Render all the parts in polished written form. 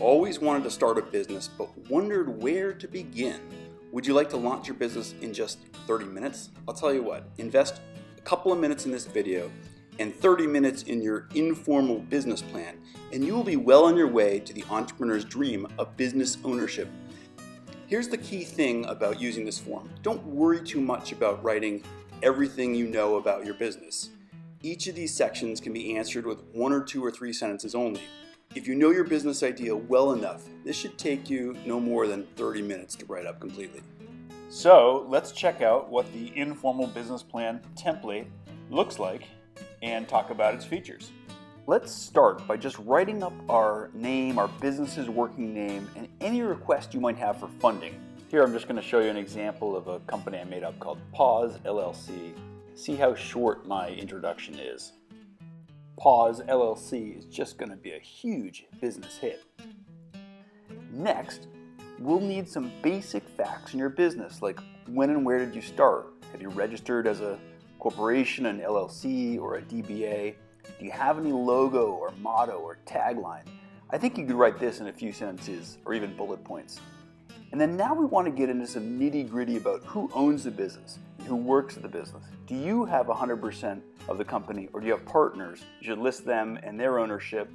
always wanted to start a business but wondered where to begin? Would you like to launch your business in just 30 minutes? I'll tell you what, invest a couple of minutes in this video and 30 minutes in your informal business plan, and you will be well on your way to the entrepreneur's dream of business ownership. Here's the key thing about using this form. Don't worry too much about writing everything you know about your business. Each of these sections can be answered with 1 or 2 or 3 sentences only. If you know your business idea well enough, this should take you no more than 30 minutes to write up completely. So let's check out what the informal business plan template looks like and talk about its features. Let's start by just writing up our name, our business's working name, and any request you might have for funding. Here I'm just going to show you an example of a company I made up called Pause LLC. See how short my introduction is. Pause LLC is just going to be a huge business hit. Next, we'll need some basic facts in your business, like when and where did you start? Have you registered as a corporation, an LLC, or a DBA? Do you have any logo or motto or tagline? I think you could write this in a few sentences or even bullet points. And then now we want to get into some nitty-gritty about who owns the business and who works at the business. Do you have 100% of the company, or do you have partners? You should list them and their ownership,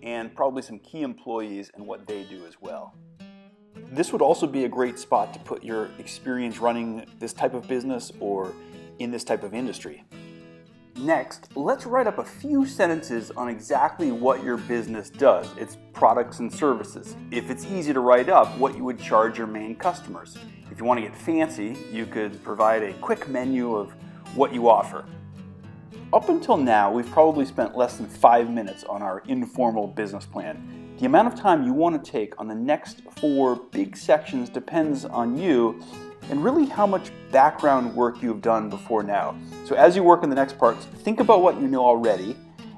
and probably some key employees and what they do as well. This would also be a great spot to put your experience running this type of business or in this type of industry. Next, let's write up a few sentences on exactly what your business does, its products and services. If it's easy to write up, what you would charge your main customers. If you want to get fancy, you could provide a quick menu of what you offer. Up until now, we've probably spent less than 5 minutes on our informal business plan. The amount of time you want to take on the next 4 big sections depends on you and really how much background work you've done before now. So as you work in the next parts, think about what you know already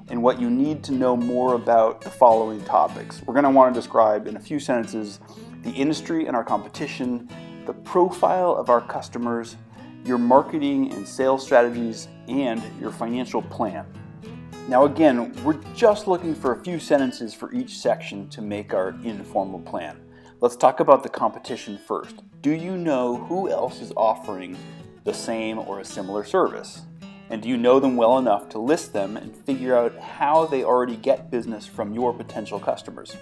and what you need to know more about the following topics. We're going to want to describe in a few sentences the industry and our competition, the profile of our customers, your marketing and sales strategies, and your financial plan. Now again, we're just looking for a few sentences for each section to make our informal plan. Let's talk about the competition first. Do you know who else is offering the same or a similar service? And do you know them well enough to list them and figure out how they already get business from your potential customers?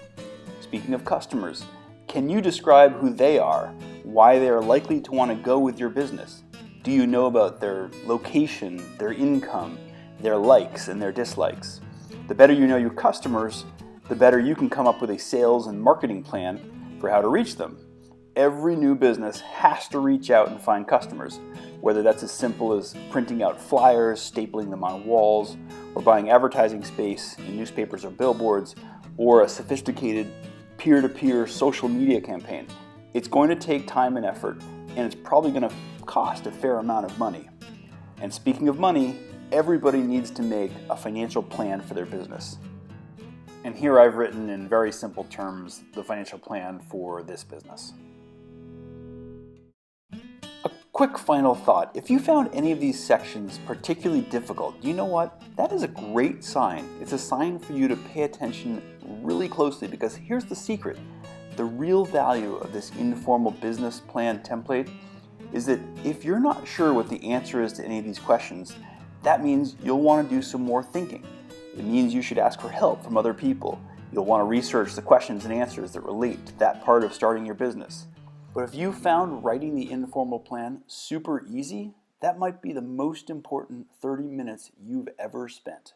Speaking of customers, can you describe who they are, why they are likely to want to go with your business? Do you know about their location, their income, their likes and their dislikes? The better you know your customers, the better you can come up with a sales and marketing plan for how to reach them. Every new business has to reach out and find customers, whether that's as simple as printing out flyers, stapling them on walls, or buying advertising space in newspapers or billboards, or a sophisticated peer-to-peer social media campaign. It's going to take time and effort, and it's probably going to cost a fair amount of money. And speaking of money, everybody needs to make a financial plan for their business. And here I've written in very simple terms the financial plan for this business. A quick final thought. If you found any of these sections particularly difficult, you know what? That is a great sign. It's a sign for you to pay attention really closely, because here's the secret. The real value of this informal business plan template is that if you're not sure what the answer is to any of these questions, that means you'll want to do some more thinking. It means you should ask for help from other people. You'll want to research the questions and answers that relate to that part of starting your business. But if you found writing the informal plan super easy, that might be the most important 30 minutes you've ever spent.